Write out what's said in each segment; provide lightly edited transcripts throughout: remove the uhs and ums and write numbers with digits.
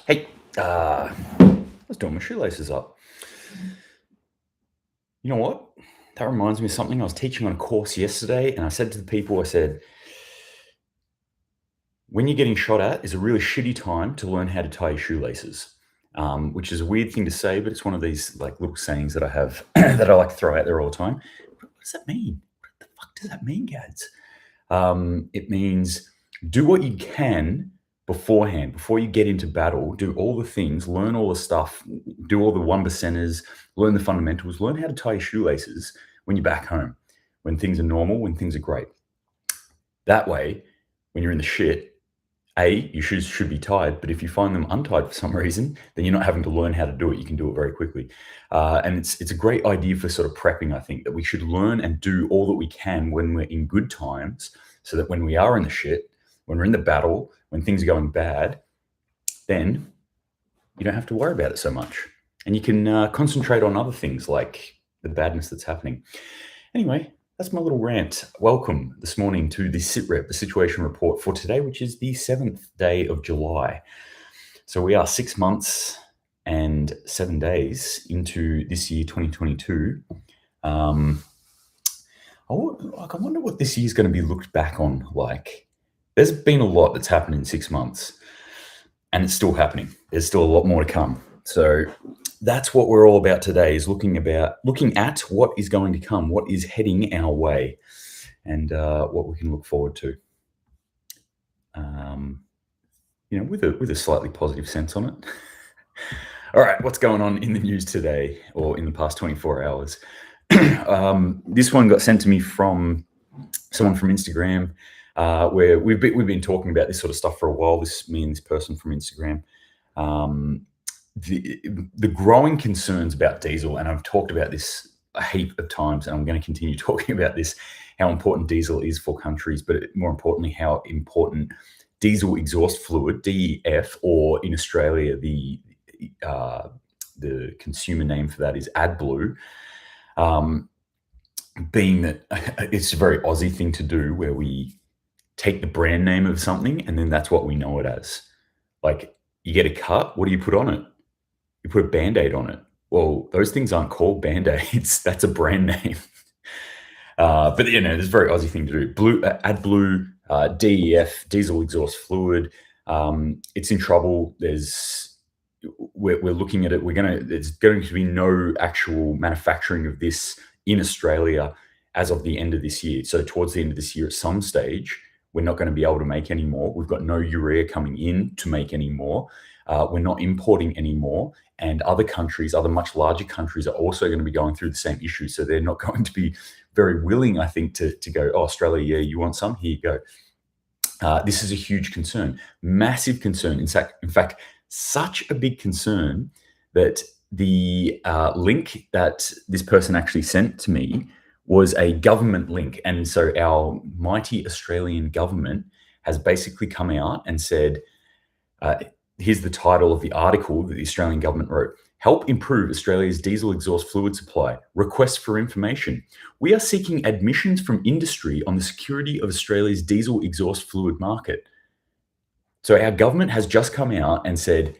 Hey, I was doing my shoelaces up. You know what? That reminds me of something. I was teaching on a course yesterday, and I said to the people, I said, when you're getting shot at is a really shitty time to learn how to tie your shoelaces, which is a weird thing to say, but it's one of these like little sayings that I have that I like to throw out there all the time. What does that mean? What the fuck does that mean, Gads? It means do what you can beforehand, before you get into battle, do all the things, learn all the stuff, do all the one percenters, learn the fundamentals, learn how to tie your shoelaces when you're back home, when things are normal, when things are great. That way, when you're in the shit, your shoes should be tied, but if you find them untied for some reason, then you're not having to learn how to do it. You can do it very quickly. And it's a great idea for sort of prepping, I think, that we should learn and do all that we can when we're in good times, so that when we are in the shit, when we're in the battle, when things are going bad, then you don't have to worry about it so much. And you can concentrate on other things like the badness that's happening. Anyway, that's my little rant. Welcome this morning to the SitRep, the situation report for today, which is the 7th day of July. So we are 6 months and 7 days into this year, 2022. I wonder what this year's going to be looked back on like. There's been a lot that's happened in 6 months, and it's still happening. There's still a lot more to come. So that's what we're all about today, is looking at what is going to come, what is heading our way, and what we can look forward to. With a slightly positive sense on it. All right, what's going on in the news today, or in the past 24 hours? This one got sent to me from someone from Instagram, where we've been talking about this sort of stuff for a while. Me and this person from Instagram. The growing concerns about diesel, and I've talked about this a heap of times, and I'm going to continue talking about this, how important diesel is for countries, but more importantly, how important diesel exhaust fluid, DEF, or in Australia, the consumer name for that is AdBlue, being that it's a very Aussie thing to do, where we take the brand name of something and then that's what we know it as. Like, you get a cut, what do you put on it? You put a Band-Aid on it. Well, those things aren't called Band-Aids. That's a brand name. But there's a very Aussie thing to do. AdBlue, DEF, diesel exhaust fluid. It's in trouble. We're looking at it. There's going to be no actual manufacturing of this in Australia as of the end of this year. So towards the end of this year, at some stage, we're not going to be able to make any more. We've got no urea coming in to make any more. We're not importing anymore. And other much larger countries are also going to be going through the same issue. So they're not going to be very willing, I think, to go, oh, Australia, yeah, you want some? Here you go. This is a huge concern, massive concern. In fact, such a big concern that the link that this person actually sent to me was a government link. And so our mighty Australian government has basically come out and said, here's the title of the article that the Australian government wrote: "Help improve Australia's diesel exhaust fluid supply. Request for information. We are seeking admissions from industry on the security of Australia's diesel exhaust fluid market." So our government has just come out and said,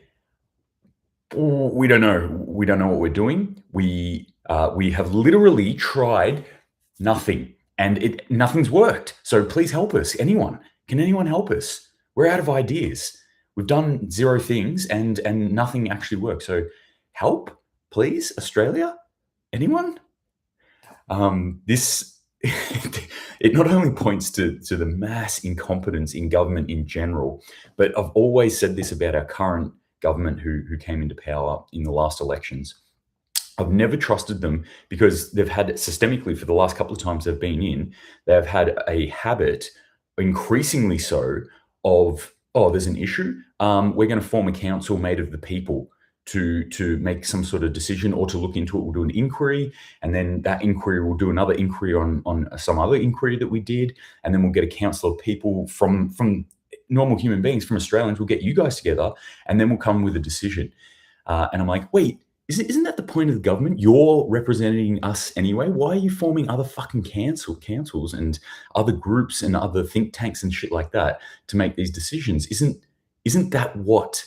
we don't know what we're doing. We have literally tried nothing, and nothing's worked. So please help us. Can anyone help us? We're out of ideas. We've done 0 things and nothing actually works. So help, please, Australia. Anyone? It not only points to the mass incompetence in government in general, but I've always said this about our current government who came into power in the last elections. I've never trusted them, because they've had, systemically, for the last couple of times they've been in, they've had a habit, increasingly so, of, oh, there's an issue, we're going to form a council made of the people to make some sort of decision, or to look into it. We'll do an inquiry, and then that inquiry will do another inquiry on some other inquiry that we did, and then we'll get a council of people from normal human beings, from Australians. We'll get you guys together, and then we'll come with a decision. And I'm like, wait, isn't that the point of the government? You're representing us anyway. Why are you forming other fucking councils and other groups and other think tanks and shit like that to make these decisions? Isn't that what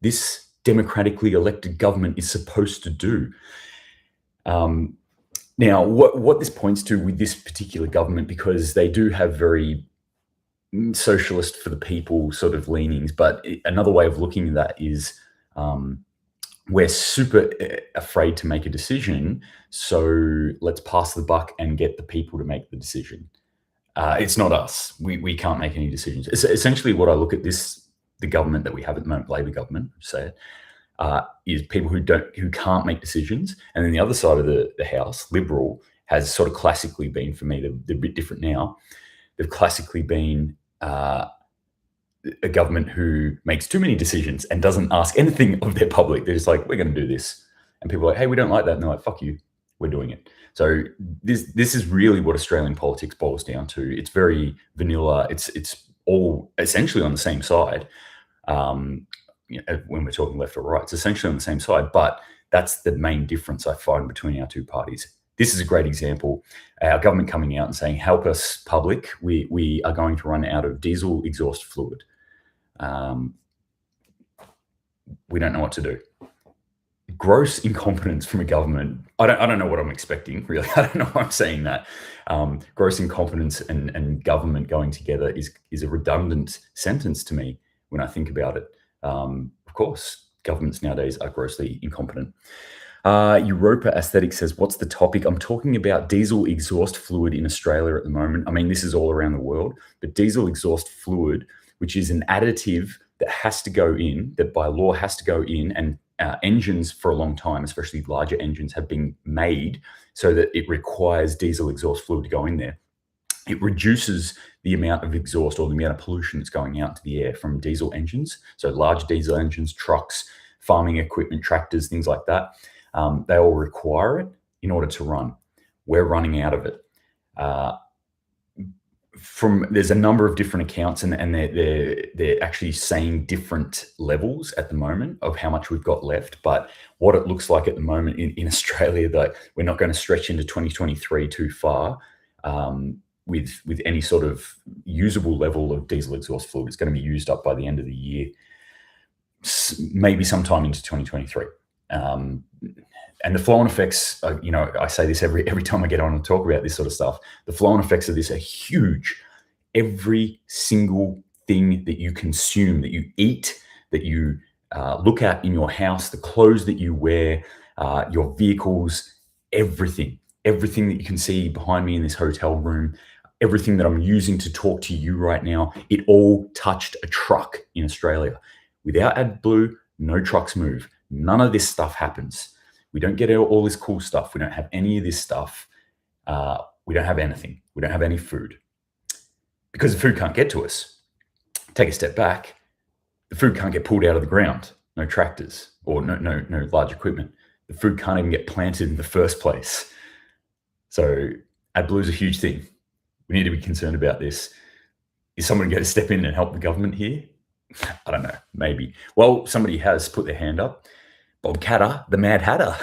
this democratically elected government is supposed to do. Now, what this points to with this particular government, because they do have very socialist for the people sort of leanings, but another way of looking at that is we're super afraid to make a decision, so let's pass the buck and get the people to make the decision. It's not us. We can't make any decisions. It's essentially what I look at the government that we have at the moment, Labor government, say it, is people who can't make decisions. And then the other side of the House, Liberal, has sort of classically been, for me, they're a bit different now. They've classically been a government who makes too many decisions and doesn't ask anything of their public. They're just like, we're going to do this. And people are like, hey, we don't like that. And they're like, fuck you, we're doing it. So this is really what Australian politics boils down to. It's very vanilla. It's all essentially on the same side. When we're talking left or right, it's essentially on the same side. But that's the main difference I find between our two parties. This is a great example. Our government coming out and saying, help us, public. We are going to run out of diesel exhaust fluid. We don't know what to do. Gross incompetence from a government. I don't know what I'm expecting, really. I don't know why I'm saying that. Gross incompetence and government going together is a redundant sentence to me when I think about it. Of course, governments nowadays are grossly incompetent. Europa Aesthetic says, what's the topic? I'm talking about diesel exhaust fluid in Australia at the moment. I mean, this is all around the world, but diesel exhaust fluid, which is an additive that has to go in, that by law has to go in, and engines for a long time, especially larger engines, have been made so that it requires diesel exhaust fluid to go in there. It reduces the amount of exhaust or the amount of pollution that's going out into the air from diesel engines. So large diesel engines, trucks, farming equipment, tractors, things like that. They all require it in order to run. We're running out of it. There's a number of different accounts, and they're actually saying different levels at the moment of how much we've got left. But what it looks like at the moment in Australia, that we're not going to stretch into 2023 too far with any sort of usable level of diesel exhaust fluid. It's going to be used up by the end of the year, maybe sometime into 2023. And the flow-on effects, I say this every time I get on and talk about this sort of stuff. The flow-on effects of this are huge. Every single thing that you consume, that you eat, that you look at in your house, the clothes that you wear, your vehicles, everything that you can see behind me in this hotel room, everything that I'm using to talk to you right now, it all touched a truck in Australia. Without AdBlue, no trucks move. None of this stuff happens. We don't get all this cool stuff. We don't have any of this stuff. We don't have anything. We don't have any food because the food can't get to us. Take a step back. The food can't get pulled out of the ground. No tractors or no large equipment. The food can't even get planted in the first place. So AdBlue is a huge thing. We need to be concerned about this. Is someone going to step in and help the government here? I don't know. Maybe. Well, somebody has put their hand up. Bob Katter, the Mad Hatter.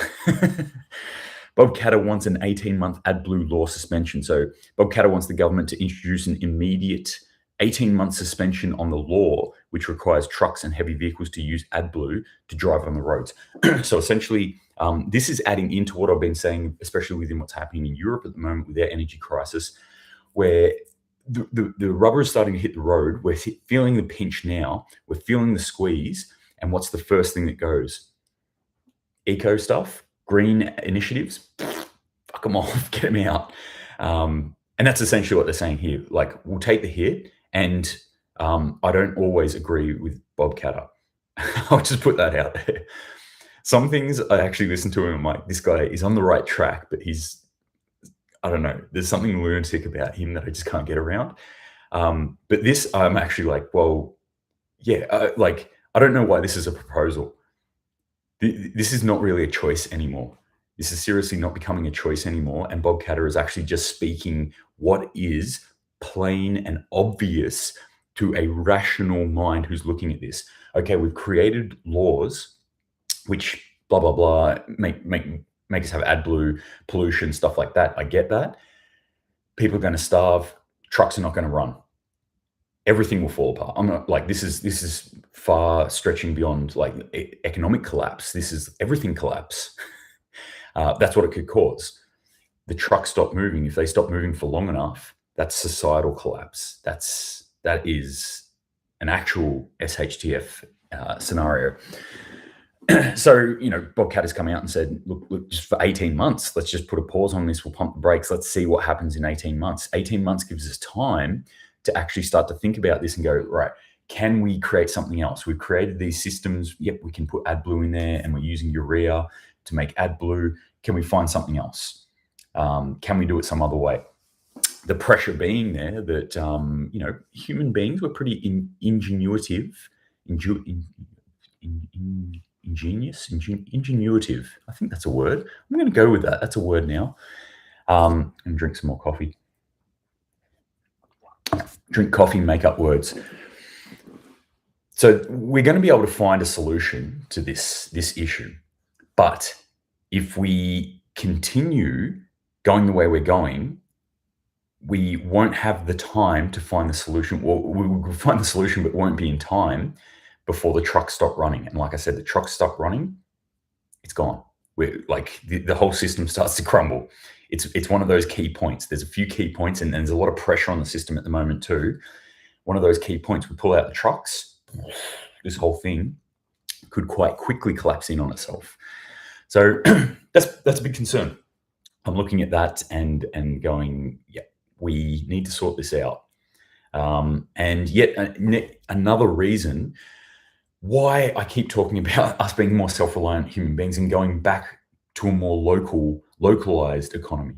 Bob Katter wants an 18-month AdBlue law suspension. So Bob Katter wants the government to introduce an immediate 18-month suspension on the law, which requires trucks and heavy vehicles to use AdBlue to drive on the roads. So essentially, this is adding into what I've been saying, especially within what's happening in Europe at the moment with their energy crisis, where the rubber is starting to hit the road. We're feeling the pinch now. We're feeling the squeeze. And what's the first thing that goes? Eco stuff, green initiatives, fuck them off, get them out. And that's essentially what they're saying here. Like, we'll take the hit. And I don't always agree with Bob Katter. I'll just put that out there. Some things I actually listen to him, I'm like, this guy is on the right track, but I don't know, there's something lunatic about him that I just can't get around. But this, I'm actually like, well, yeah, I don't know why this is a proposal. This is not really a choice anymore. This is seriously not becoming a choice anymore. And Bob Katter is actually just speaking what is plain and obvious to a rational mind who's looking at this. Okay, we've created laws which blah, blah, blah, make us have AdBlue, pollution, stuff like that. I get that. People are going to starve. Trucks are not going to run. Everything will fall apart. I'm not like, this is far stretching beyond like economic collapse. This is everything collapse. That's what it could cause. The trucks stop moving. If they stop moving for long enough, that's societal collapse. That is an actual SHTF scenario. So, Bobcat has come out and said, look, just for 18 months, let's just put a pause on this. We'll pump the brakes. Let's see what happens in 18 months. 18 months gives us time to actually start to think about this and go, right, can we create something else? We've created these systems. Yep, we can put AdBlue in there, and we're using urea to make AdBlue. Can we find something else? Can we do it some other way? The pressure being there that, human beings were pretty ingenuitive. I think that's a word. I'm going to go with that. That's a word now. And drink some more coffee. Drink coffee, make up words. So we're going to be able to find a solution to this issue. But if we continue going the way we're going, we won't have the time to find the solution. Well, we will find the solution, but won't be in time before the trucks stop running. And like I said, the trucks stop running, it's gone. We're like the whole system starts to crumble. It's one of those key points. There's a few key points, and there's a lot of pressure on the system at the moment too. One of those key points, we pull out the trucks, this whole thing could quite quickly collapse in on itself. So that's a big concern. I'm looking at that and going, yeah, we need to sort this out. And yet another reason why I keep talking about us being more self-reliant human beings and going back to a more localized economy.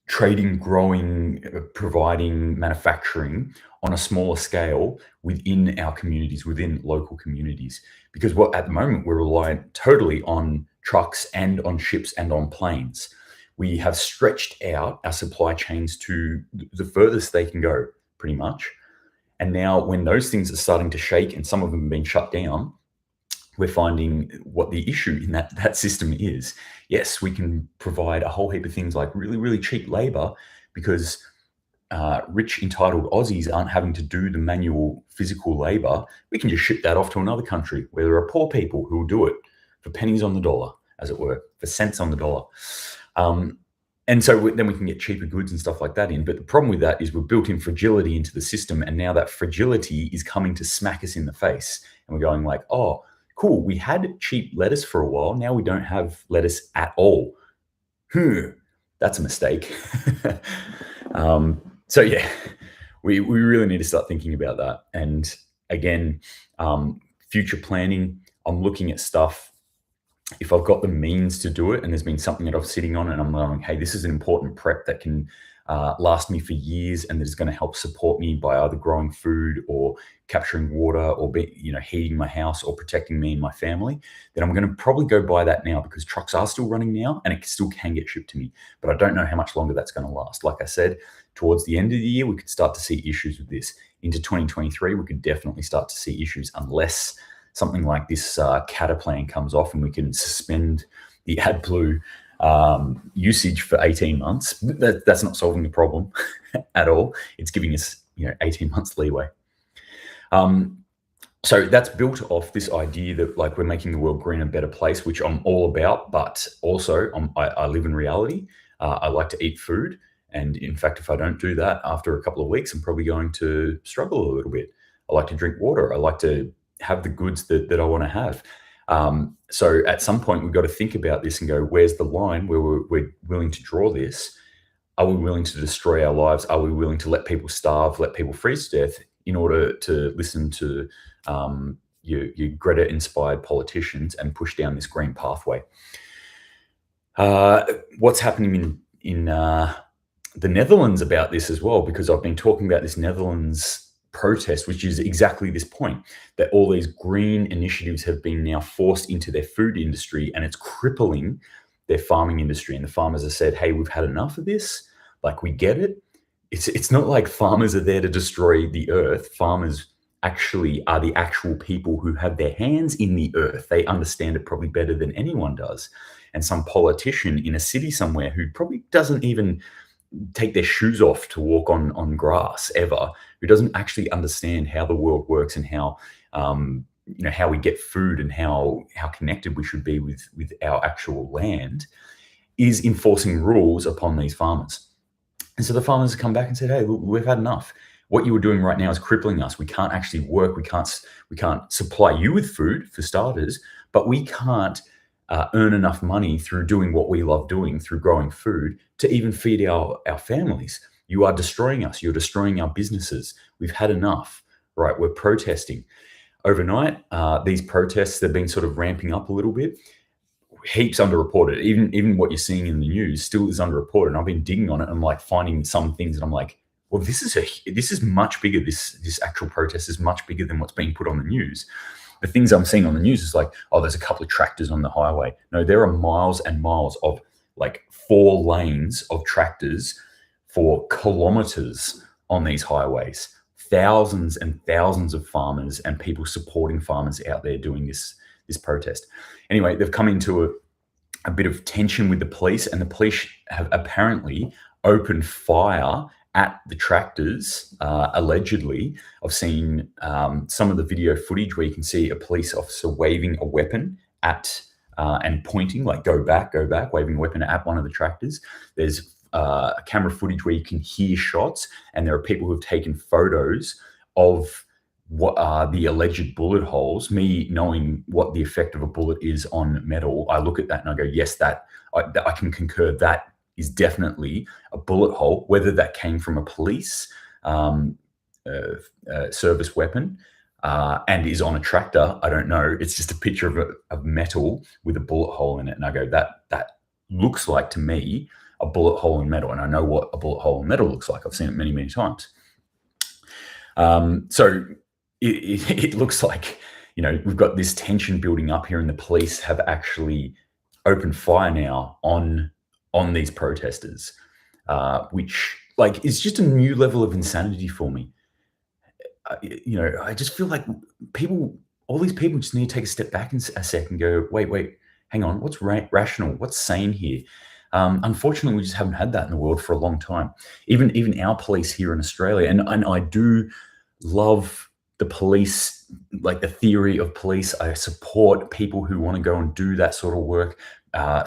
Trading, growing, providing, manufacturing on a smaller scale within our communities, within local communities. Because at the moment, we're reliant totally on trucks and on ships and on planes. We have stretched out our supply chains to the furthest they can go, pretty much. And now when those things are starting to shake and some of them have been shut down, we're finding what the issue in that system is. Yes, we can provide a whole heap of things like really, really cheap labor because rich, entitled Aussies aren't having to do the manual physical labor. We can just ship that off to another country where there are poor people who will do it for pennies on the dollar, as it were, for cents on the dollar. And so then we can get cheaper goods and stuff like that in. But the problem with that is we've built in fragility into the system. And now that fragility is coming to smack us in the face. And we're going like, oh, cool, we had cheap lettuce for a while. Now we don't have lettuce at all. That's a mistake. So yeah, we really need to start thinking about that. And again, future planning, I'm looking at stuff. If I've got the means to do it and there's been something that I'm sitting on and I'm going, hey, this is an important prep that can last me for years and that is going to help support me by either growing food or capturing water or heating my house or protecting me and my family, then I'm going to probably go buy that now because trucks are still running now and it still can get shipped to me. But I don't know how much longer that's going to last. Like I said, towards the end of the year, we could start to see issues with this. Into 2023, we could definitely start to see issues unless something like this CATA plan comes off and we can suspend the AdBlue usage for 18 months. That's not solving the problem at all. It's giving us 18 months leeway. So that's built off this idea that like we're making the world greener, better place, which I'm all about, but also I live in reality. I like to eat food. And in fact, if I don't do that after a couple of weeks, I'm probably going to struggle a little bit. I like to drink water. I like to have the goods that I want to have. So at some point, we've got to think about this and go, where's the line where we're willing to draw this? Are we willing to destroy our lives? Are we willing to let people starve, let people freeze to death in order to listen to your Greta-inspired politicians and push down this green pathway? What's happening in the Netherlands about this as well? Because I've been talking about this Netherlands protest, which is exactly this point, that all these green initiatives have been now forced into their food industry and it's crippling their farming industry. And the farmers have said, hey, we've had enough of this. Like, we get it. It's not like farmers are there to destroy the earth. Farmers actually are the actual people who have their hands in the earth. They understand it probably better than anyone does. And some politician in a city somewhere who probably doesn't even take their shoes off to walk on grass ever, who doesn't actually understand how the world works and how how we get food and how connected we should be with our actual land, is enforcing rules upon these farmers. And so the farmers have come back and said, "Hey, look, we've had enough. What you were doing right now is crippling us. We can't actually work. We can't supply you with food for starters, but we can't earn enough money through doing what we love doing, through growing food, to even feed our families. You are destroying us. You're destroying our businesses. We've had enough." Right? We're protesting overnight. These protests have been sort of ramping up a little bit. Heaps underreported. Even what you're seeing in the news still is underreported. And I've been digging on it. And I'm like finding some things, and I'm like, well, this is much bigger. This actual protest is much bigger than what's being put on the news. The things I'm seeing on the news is like, oh, there's a couple of tractors on the highway. No, there are miles and miles of like 4 lanes of tractors for kilometers on these highways. Thousands and thousands of farmers and people supporting farmers out there doing this protest. Anyway, they've come into a bit of tension with the police, and the police have apparently opened fire at the tractors, allegedly. I've seen some of the video footage where you can see a police officer waving a weapon at and pointing, like, go back, waving a weapon at one of the tractors. There's camera footage where you can hear shots, and there are people who have taken photos of what are the alleged bullet holes. Me knowing what the effect of a bullet is on metal, I look at that and I go, yes, I can concur that is definitely a bullet hole. Whether that came from a police service weapon and is on a tractor, I don't know. It's just a picture of metal with a bullet hole in it, and I go, that looks like to me a bullet hole in metal, and I know what a bullet hole in metal looks like. I've seen it many, many times. So it looks like, we've got this tension building up here, and the police have actually opened fire now on these protesters, which, like, is just a new level of insanity for me. I just feel like all these people just need to take a step back a sec and go, wait, hang on, what's rational? What's sane here? Unfortunately, we just haven't had that in the world for a long time. Even our police here in Australia, and I do love the police, like the theory of police. I support people who want to go and do that sort of work,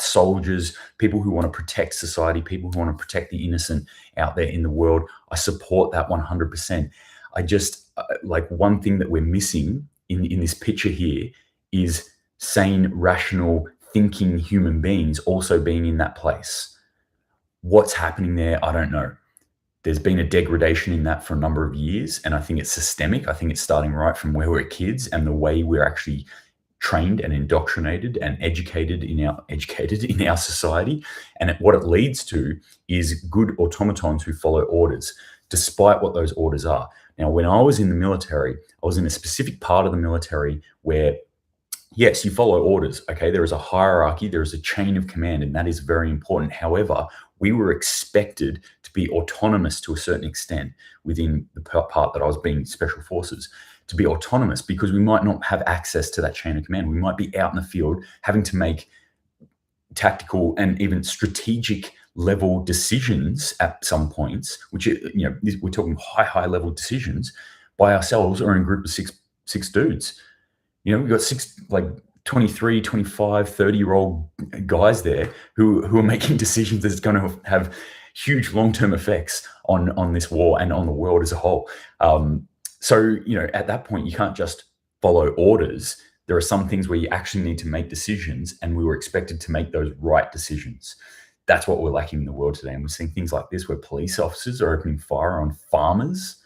soldiers, people who want to protect society, people who want to protect the innocent out there in the world. I support that 100%. I just, like, one thing that we're missing in this picture here is sane, rational, thinking human beings also being in that place. What's happening there, I don't know. There's been a degradation in that for a number of years, and I think it's systemic. I think it's starting right from where we're kids and the way we're actually trained and indoctrinated and educated in our society. And what it leads to is good automatons who follow orders, despite what those orders are. Now, when I was in the military, I was in a specific part of the military where, yes, you follow orders. Okay, there is a hierarchy, there is a chain of command, and that is very important. However, we were expected to be autonomous to a certain extent within the part that I was being special forces, to be autonomous, because we might not have access to that chain of command. We might be out in the field having to make tactical and even strategic level decisions at some points, which, we're talking high level decisions by ourselves or in a group of six dudes. We've got 23, 25, 30-year-old guys there who are making decisions that's going to have huge long-term effects on this war and on the world as a whole. So, at that point, you can't just follow orders. There are some things where you actually need to make decisions, and we were expected to make those right decisions. That's what we're lacking in the world today. And we're seeing things like this where police officers are opening fire on farmers.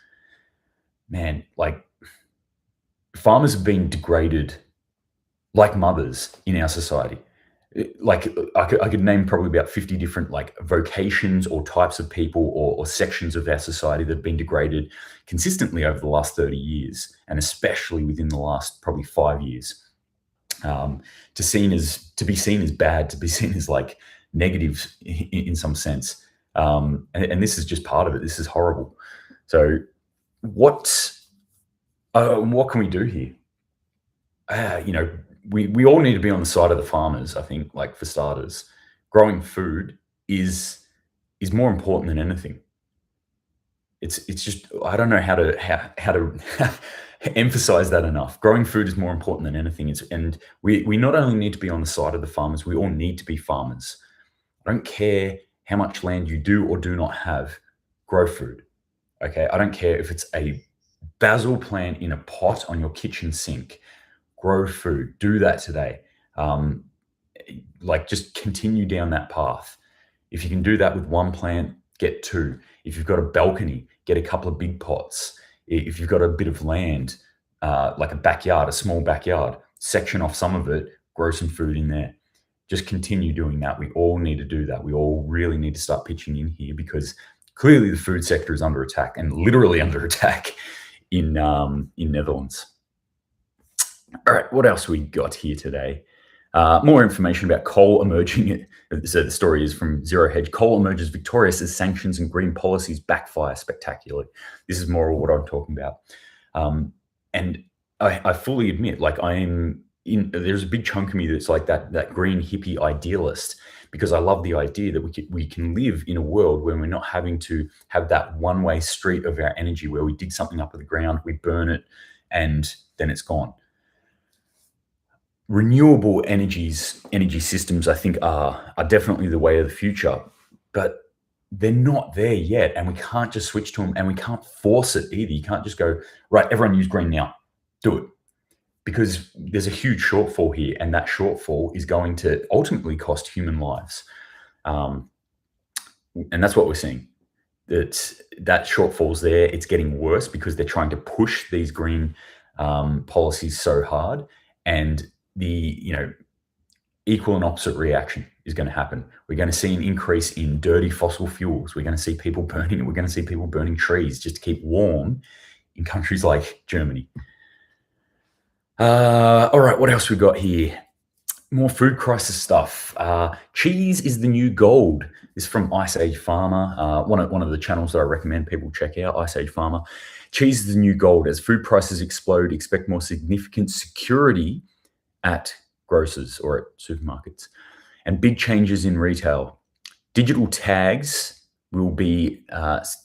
Man, like, farmers have been degraded like mothers in our society. Like, I could name probably about 50 different, like, vocations or types of people or sections of our society that have been degraded consistently over the last 30 years, and especially within the last probably 5 years. To be seen as bad, to be seen as, like, negative in some sense. And this is just part of it. This is horrible. So what can we do here? We all need to be on the side of the farmers, I think. Like, for starters, growing food is is more important than anything. It's just, I don't know how to emphasize that enough. Growing food is more important than anything. And we not only need to be on the side of the farmers, we all need to be farmers. I don't care how much land you do or do not have, grow food. Okay, I don't care if it's a basil plant in a pot on your kitchen sink. Grow food. Do that today. Like, just continue down that path. If you can do that with one plant, get two. If you've got a balcony, get a couple of big pots. If you've got a bit of land, like a backyard, a small backyard, section off some of it, grow some food in there. Just continue doing that. We all need to do that. We all really need to start pitching in here, because clearly the food sector is under attack, and literally under attack in Netherlands. All right, what else we got here today? More information about coal emerging. So the story is from Zero Hedge. Coal emerges victorious as sanctions and green policies backfire spectacularly. This is more of what I'm talking about. And I fully admit, like, there's a big chunk of me that's like that green hippie idealist, because I love the idea that we can live in a world where we're not having to have that one-way street of our energy, where we dig something up of the ground, we burn it, and then it's gone. Renewable energy systems, I think, are definitely the way of the future, but they're not there yet, and we can't just switch to them, and we can't force it either. You can't just go, right, everyone use green now, do it, because there's a huge shortfall here, and that shortfall is going to ultimately cost human lives. And that's what we're seeing. That shortfall's there. It's getting worse because they're trying to push these green policies so hard, and the equal and opposite reaction is going to happen. We're going to see an increase in dirty fossil fuels. We're going to see people burning it. We're going to see people burning trees just to keep warm in countries like Germany. All right, what else we got here? More food crisis stuff. Cheese is the new gold. This is from Ice Age Farmer, one of the channels that I recommend people check out, Ice Age Farmer. Cheese is the new gold. As food prices explode, expect more significant security at grocers or at supermarkets, and big changes in retail. Digital tags will be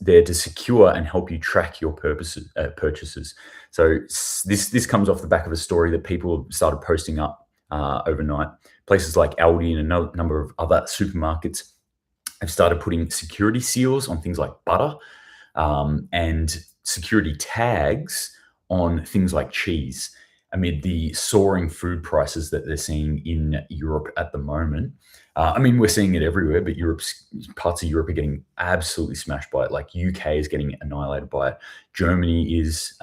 there to secure and help you track your purchases. So this comes off the back of a story that people have started posting up overnight. Places like Aldi and a number of other supermarkets have started putting security seals on things like butter, and security tags on things like cheese, amid the soaring food prices that they're seeing in Europe at the moment. I mean, we're seeing it everywhere, but parts of Europe are getting absolutely smashed by it. Like, UK is getting annihilated by it. Germany is,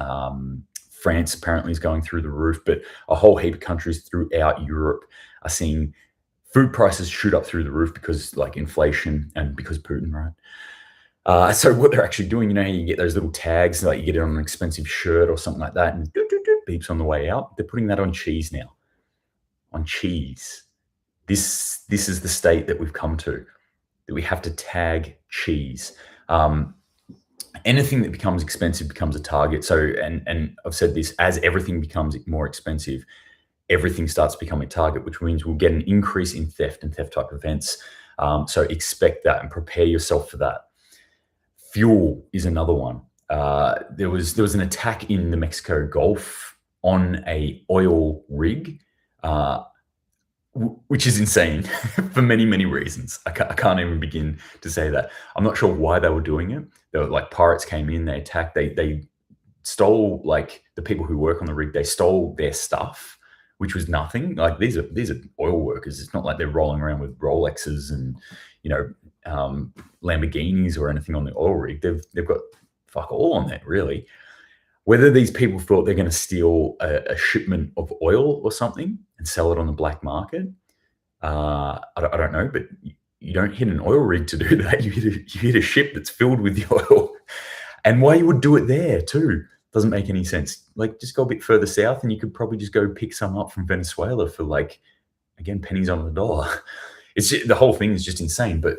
France apparently is going through the roof, but a whole heap of countries throughout Europe are seeing food prices shoot up through the roof because, like, inflation and because Putin, right? So what they're actually doing, how you get those little tags, like you get it on an expensive shirt or something like that, and beeps on the way out. They're putting that on cheese now. On cheese. This is the state that we've come to, that we have to tag cheese. Anything that becomes expensive becomes a target. So, and I've said this, as everything becomes more expensive, everything starts becoming a target, which means we'll get an increase in theft and theft type events. So expect that and prepare yourself for that. Fuel is another one. There was an attack in the Mexico Gulf on a oil rig, which is insane for many, many reasons. I can't even begin to say that. I'm not sure why they were doing it. They were like, pirates came in, they attacked, they stole, like, the people who work on the rig, they stole their stuff, which was nothing. Like, these are oil workers. It's not like they're rolling around with Rolexes and, Lamborghinis or anything on the oil rig. They've got fuck all on that, really. Whether these people thought they're going to steal a shipment of oil or something and sell it on the black market, I don't know, but you don't hit an oil rig to do that. You hit a ship that's filled with the oil. And why you would do it there too doesn't make any sense. Like, just go a bit further south and you could probably just go pick some up from Venezuela for, like, again, pennies on the dollar. The whole thing is just insane. But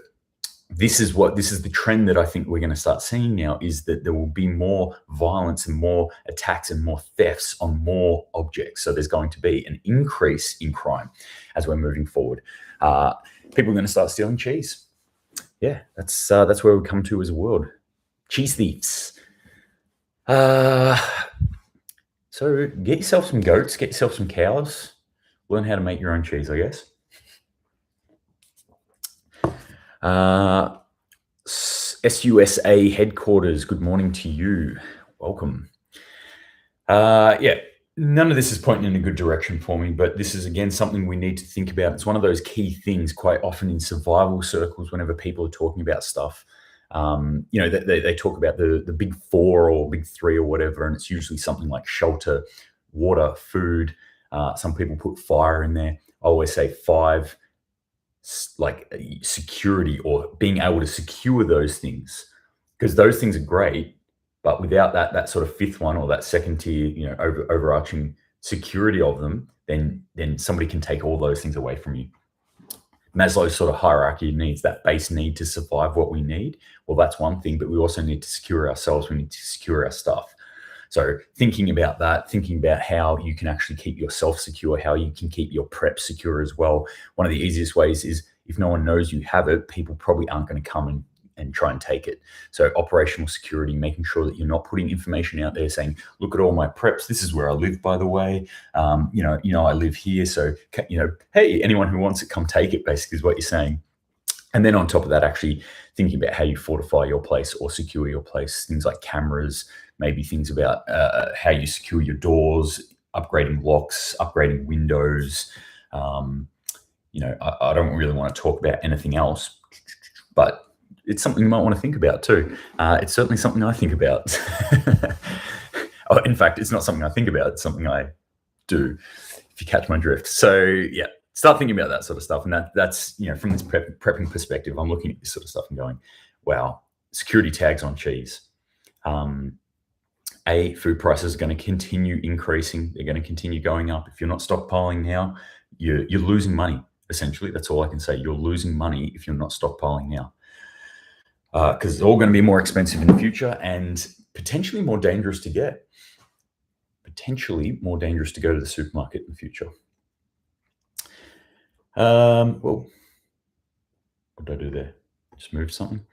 this is the trend that I think we're going to start seeing now, is that there will be more violence and more attacks and more thefts on more objects. So there's going to be an increase in crime as we're moving forward. People are going to start stealing cheese. yeah, that's where we come to as a world. Cheese thieves. So get yourself some goats, get yourself some cows, learn how to make your own cheese, I guess. SUSA headquarters, good morning to you. Welcome. Yeah, none of this is pointing in a good direction for me, but this is again something we need to think about. It's one of those key things quite often in survival circles whenever people are talking about stuff. They talk about the big four or big three or whatever, and it's usually something like shelter, water, food. Some people put fire in there. I always say five, like security or being able to secure those things, because those things are great, but without that sort of fifth one or that second tier, overarching security of them, then somebody can take all those things away from you. Maslow's sort of hierarchy of needs, that base need to survive what we need. Well, that's one thing, but we also need to secure ourselves. We need to secure our stuff. So thinking about that, thinking about how you can actually keep yourself secure, how you can keep your prep secure as well. One of the easiest ways is if no one knows you have it, people probably aren't going to come and try and take it. So operational security, making sure that you're not putting information out there saying, look at all my preps. This is where I live, by the way. I live here. So, hey, anyone who wants it, come take it, basically is what you're saying. And then on top of that, actually thinking about how you fortify your place or secure your place, things like cameras, maybe things about how you secure your doors, upgrading locks, upgrading windows. I don't really want to talk about anything else, but it's something you might want to think about too. It's certainly something I think about. In fact, it's not something I think about, it's something I do, if you catch my drift. So yeah, start thinking about that sort of stuff. And that's from this prepping perspective, I'm looking at this sort of stuff and going, wow, security tags on cheese. Food prices are going to continue increasing. They're going to continue going up. If you're not stockpiling now, you're losing money, essentially. That's all I can say. You're losing money if you're not stockpiling now. Because it's all going to be more expensive in the future and potentially more dangerous to get. Potentially more dangerous to go to the supermarket in the future. What did I do there? Just moved something.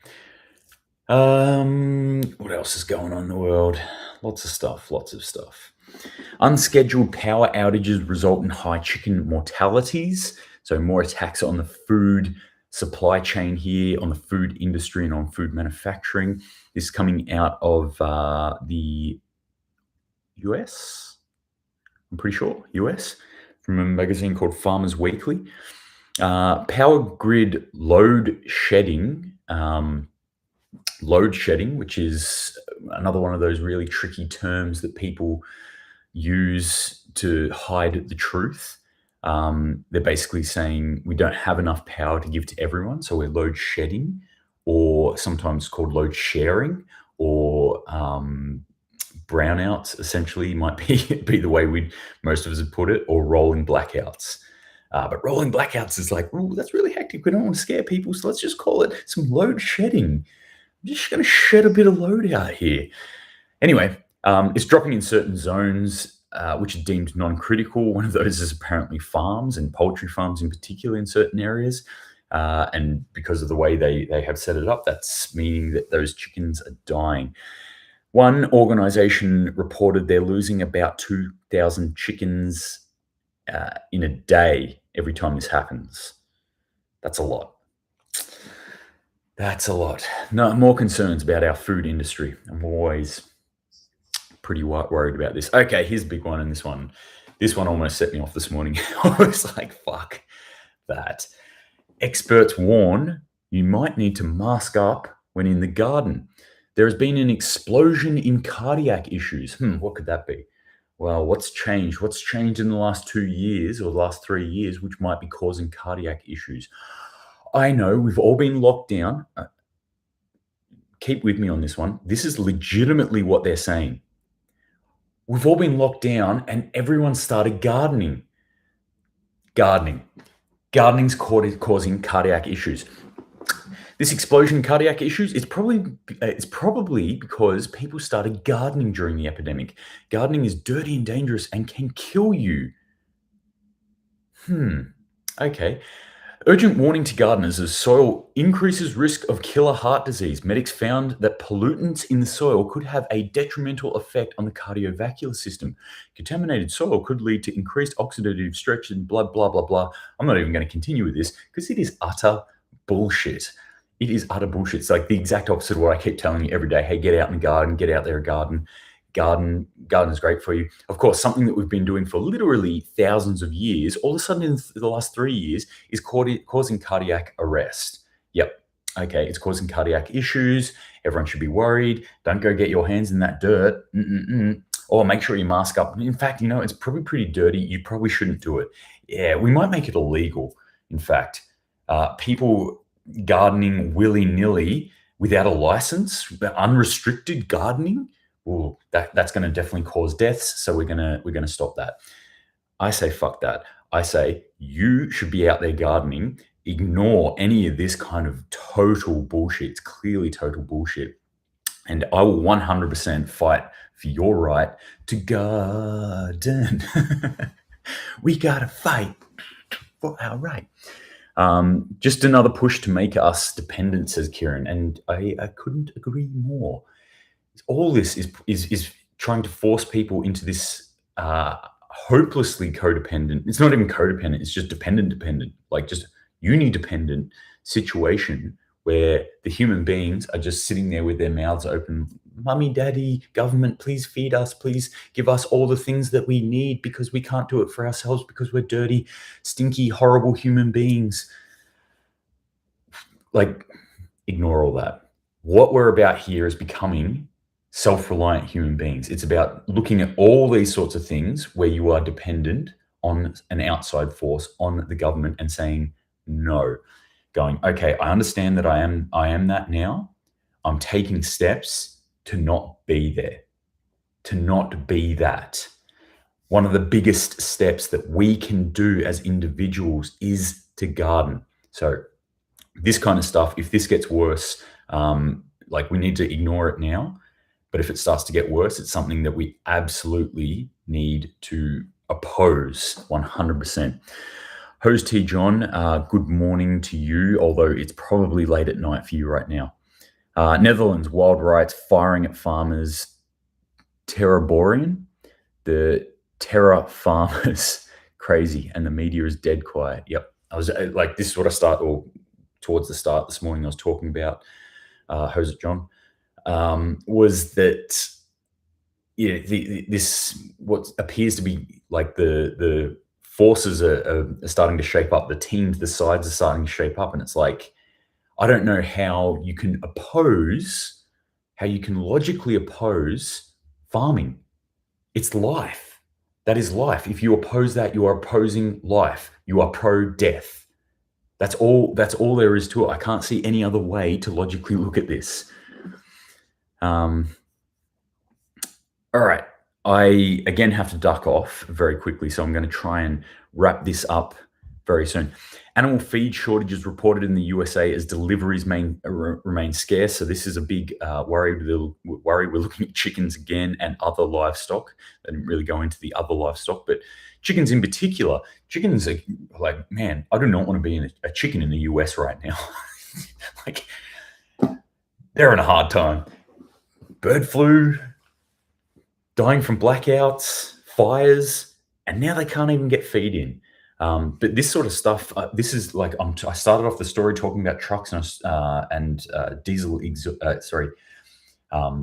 What else is going on in the world? Lots of stuff. Unscheduled power outages result in high chicken mortalities. So more attacks on the food supply chain here, on the food industry and on food manufacturing. This is coming out of the US, I'm pretty sure, US, from a magazine called Farmers Weekly. Power grid load shedding, which is another one of those really tricky terms that people use to hide the truth. They're basically saying we don't have enough power to give to everyone, so we're load shedding, or sometimes called load sharing, or brownouts, essentially, might be the way most of us would put it, or rolling blackouts. But rolling blackouts is like, ooh, that's really hectic. We don't want to scare people, so let's just call it some load shedding. I'm just going to shed a bit of load out here. Anyway, it's dropping in certain zones, which are deemed non-critical. One of those is apparently farms and poultry farms in particular in certain areas. And because of the way they have set it up, that's meaning that those chickens are dying. One organization reported they're losing about 2,000 chickens in a day every time this happens. That's a lot. No more concerns about our food industry. I'm always pretty worried about this. Okay, here's a big one, and this one almost set me off this morning. I was like, fuck that. Experts warn you might need to mask up when in the garden. There has been an explosion in cardiac issues. What could that be? Well, what's changed? What's changed in the last 2 years or the last 3 years, which might be causing cardiac issues? I know we've all been locked down. Keep with me on this one. This is legitimately what they're saying. We've all been locked down and everyone started gardening. Gardening's causing cardiac issues. This explosion in cardiac issues is probably because people started gardening during the epidemic. Gardening is dirty and dangerous and can kill you. Okay. Urgent warning to gardeners as soil increases risk of killer heart disease. Medics found that pollutants in the soil could have a detrimental effect on the cardiovascular system. Contaminated soil could lead to increased oxidative stress and blah, blah, blah, blah. I'm not even going to continue with this because it is utter bullshit. It is utter bullshit. It's like the exact opposite of what I keep telling you every day. Hey, get out in the garden, get out there, garden. Garden is great for you. Of course, something that we've been doing for literally thousands of years, all of a sudden in the last 3 years, is causing cardiac arrest. Yep. Okay, it's causing cardiac issues. Everyone should be worried. Don't go get your hands in that dirt. Or make sure you mask up. In fact, it's probably pretty dirty. You probably shouldn't do it. Yeah, we might make it illegal. In fact, people gardening willy-nilly without a license, unrestricted gardening, well, that's going to definitely cause deaths. So we're gonna stop that. I say fuck that. I say you should be out there gardening. Ignore any of this kind of total bullshit. It's clearly total bullshit. And I will 100% fight for your right to garden. We gotta fight for our right. Just another push to make us dependent, says Kieran, and I couldn't agree more. All this is trying to force people into this hopelessly codependent. It's not even codependent. It's just dependent, like just uni-dependent situation where the human beings are just sitting there with their mouths open. Mummy, daddy, government, please feed us. Please give us all the things that we need because we can't do it for ourselves because we're dirty, stinky, horrible human beings. Like, ignore all that. What we're about here is becoming self-reliant human beings. It's about looking at all these sorts of things where you are dependent on an outside force, on the government, and saying no. Going, okay, I understand that I am that now. I'm taking steps to not be there, to not be that. One of the biggest steps that we can do as individuals is to garden. So this kind of stuff, if this gets worse, like we need to ignore it now. But if it starts to get worse, it's something that we absolutely need to oppose 100%. Hose T. John, good morning to you, although it's probably late at night for you right now. Netherlands, wild riots firing at farmers. Terraborian, the terror farmers, crazy, and the media is dead quiet. Yep, I was like, this is what I start, or towards the start this morning, I was talking about, Hose John, was that this what appears to be like the forces are starting to shape up. The teams, the sides are starting to shape up, and it's like, I don't know how you can logically oppose farming. It's life. That is life. If you oppose that, you are opposing life. You are pro-death. That's all there is to it. I can't see any other way to logically look at this. All right. I, again, have to duck off very quickly, so I'm going to try and wrap this up very soon. Animal feed shortages reported in the USA as deliveries remain scarce. So this is a big worry. We're looking at chickens again and other livestock. I didn't really go into the other livestock, but chickens in particular. Chickens are like, man, I do not want to be a chicken in the US right now. Like, they're in a hard time. Bird flu, dying from blackouts, fires, and now they can't even get feed in. But this sort of stuff, this is like, I started off the story talking about trucks and diesel,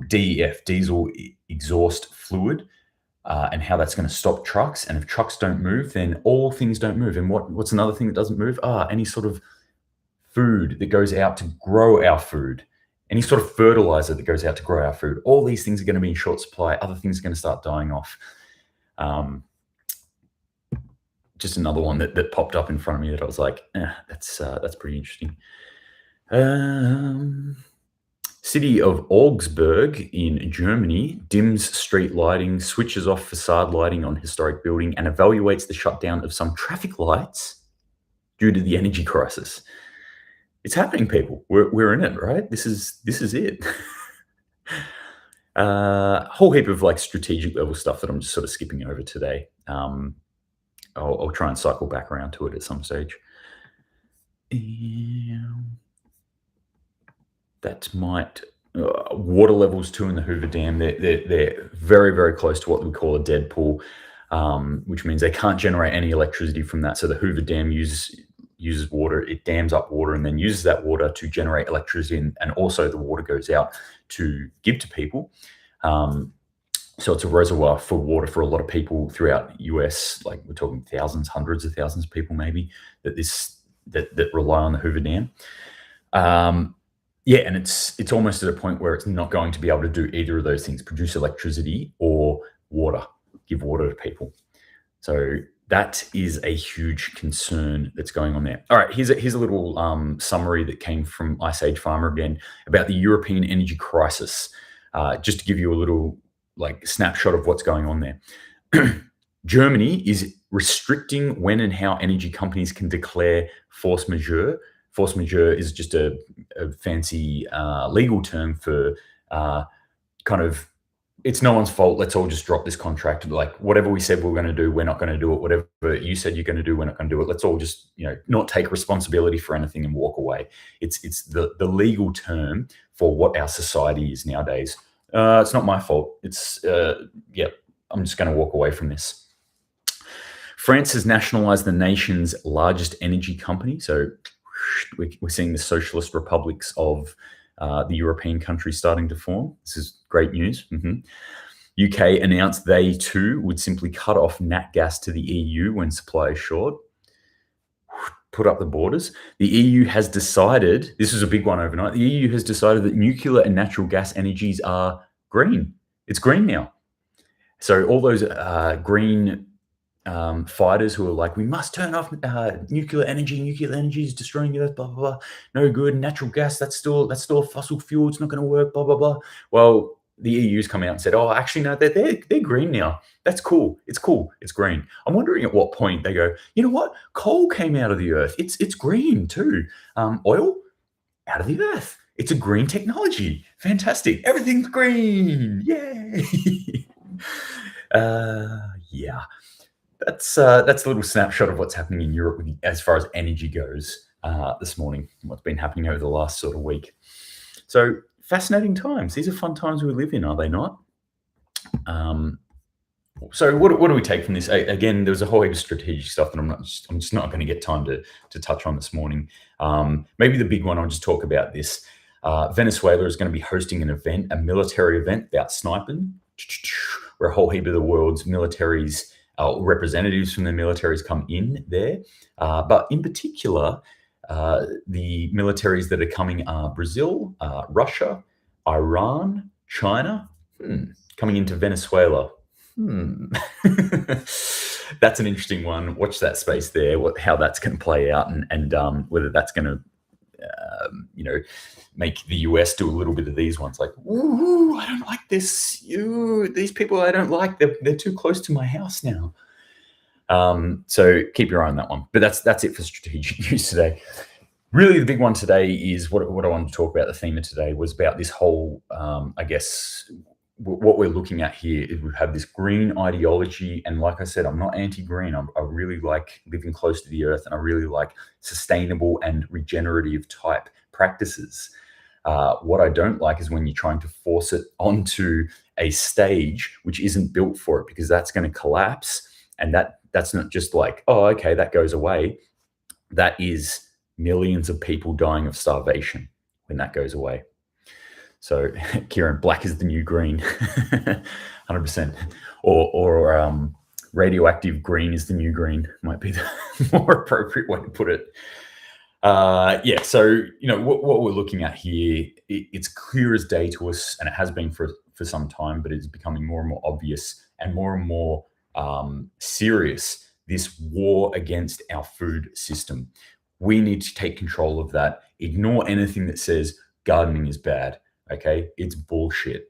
DEF, diesel exhaust fluid, and how that's going to stop trucks. And if trucks don't move, then all things don't move. And what's another thing that doesn't move? Any sort of food that goes out to grow our food. Any sort of fertilizer that goes out to grow our food. All these things are going to be in short supply. Other things are going to start dying off. Just another one that popped up in front of me that I was like, that's pretty interesting. City of Augsburg in Germany dims street lighting, switches off facade lighting on historic building, and evaluates the shutdown of some traffic lights due to the energy crisis. It's happening, people. We're in it, right? This is it. A whole heap of like strategic level stuff that I'm just sort of skipping over today. I'll try and cycle back around to it at some stage. That might water levels too in the Hoover Dam. They're very, very close to what we call a dead pool, which means they can't generate any electricity from that. So the Hoover Dam uses water. It dams up water and then uses that water to generate electricity, and also the water goes out to give to people. So it's a reservoir for water for a lot of people throughout the US. Like we're talking thousands, hundreds of thousands of people maybe that rely on the Hoover Dam. Yeah, and it's almost at a point where it's not going to be able to do either of those things: produce electricity or water, give water to people. So that is a huge concern that's going on there. All right, here's a little summary that came from Ice Age Farmer again about the European energy crisis, just to give you a little snapshot of what's going on there. Germany is restricting when and how energy companies can declare force majeure. Force majeure is just a fancy legal term for kind of, it's no one's fault. Let's all just drop this contract. Like whatever we said we we're going to do, we're not going to do it. Whatever you said you're going to do, we're not going to do it. Let's all just not take responsibility for anything and walk away. It's the legal term for what our society is nowadays. It's not my fault. It's I'm just going to walk away from this. France has nationalized the nation's largest energy company. So we're seeing the socialist republics of the European countries starting to form. This is great news. UK announced they too would simply cut off nat gas to the EU when supply is short. Put up the borders. The EU has decided, this is a big one overnight, the EU has decided that nuclear and natural gas energies are green. It's green now. So all those green fighters who are like, we must turn off nuclear energy is destroying the earth, blah, blah, blah, no good, natural gas, that's still fossil fuel, it's not going to work, blah, blah, blah. Well, the EU's come out and said, oh, actually, no, they're green now. That's cool. It's green. I'm wondering at what point they go, you know what? Coal came out of the earth. It's green too. Oil out of the earth. It's a green technology. Fantastic. Everything's green. Yay. Yeah. That's a little snapshot of what's happening in Europe as far as energy goes this morning, what's been happening over the last sort of week. So fascinating times. These are fun times we live in, are they not? So what do we take from this? Again, there was a whole heap of strategic stuff that I'm just not going to get time to touch on this morning. Maybe the big one, I'll just talk about this. Venezuela is going to be hosting an event, a military event about sniping, where a whole heap of the world's militaries, representatives from the militaries come in there. But in particular, the militaries that are coming are Brazil, Russia, Iran, China, coming into Venezuela. That's an interesting one. Watch that space there, how that's going to play out, and whether that's going to, make the US do a little bit of these ones, like, ooh, I don't like this. These people I don't like. They're too close to my house now. So keep your eye on that one. But that's it for strategic news today. Really, the big one today is what I wanted to talk about. The theme of today was about this whole, I guess, what we're looking at here is we have this green ideology. And like I said, I'm not anti-green. I really like living close to the earth, and I really like sustainable and regenerative type practices. What I don't like is when you're trying to force it onto a stage which isn't built for it, because that's going to collapse. And that's not just like, oh, okay, that goes away. That is millions of people dying of starvation when that goes away. So, Kieran, black is the new green, 100%. Or radioactive green is the new green, might be the more appropriate way to put it. So, what we're looking at here, it's clear as day to us, and it has been for some time, but it's becoming more and more obvious and more serious, this war against our food system. We need to take control of that. Ignore anything that says gardening is bad. Okay, it's bullshit.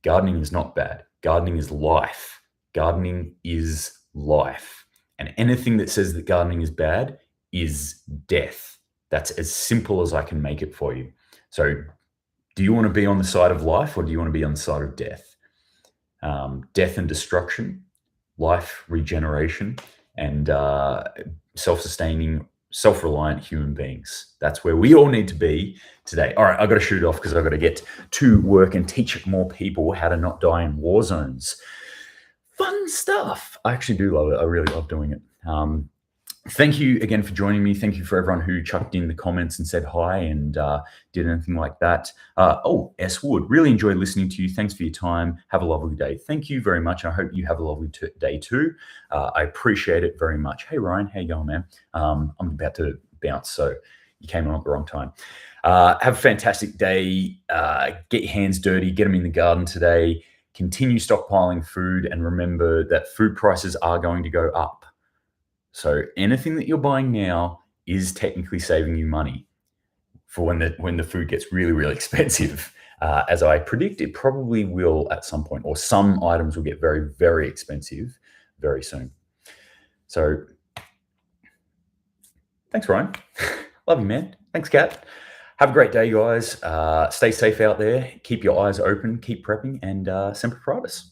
Gardening is not bad. Gardening is life. Gardening is life. And anything that says that gardening is bad is death. That's as simple as I can make it for you. So do you want to be on the side of life, or do you want to be on the side of death? Death and destruction, life, regeneration, and self-sustaining self-reliant human beings. That's where we all need to be today. All right, I've got to shoot off because I've got to get to work and teach more people how to not die in war zones. Fun stuff. I actually do love it. I really love doing it. Thank you again for joining me. Thank you for everyone who chucked in the comments and said hi and did anything like that. Oh, S. Wood, really enjoyed listening to you. Thanks for your time. Have a lovely day. Thank you very much. I hope you have a lovely day too. I appreciate it very much. Hey, Ryan, how you going, man? I'm about to bounce, so you came on at the wrong time. Have a fantastic day. Get your hands dirty. Get them in the garden today. Continue stockpiling food, and remember that food prices are going to go up. So anything that you're buying now is technically saving you money for when the food gets really, really expensive. As I predict, it probably will at some point, or some items will get very, very expensive very soon. So thanks, Ryan. Love you, man. Thanks, Kat. Have a great day, guys. Stay safe out there. Keep your eyes open. Keep prepping, and Semper Paratus.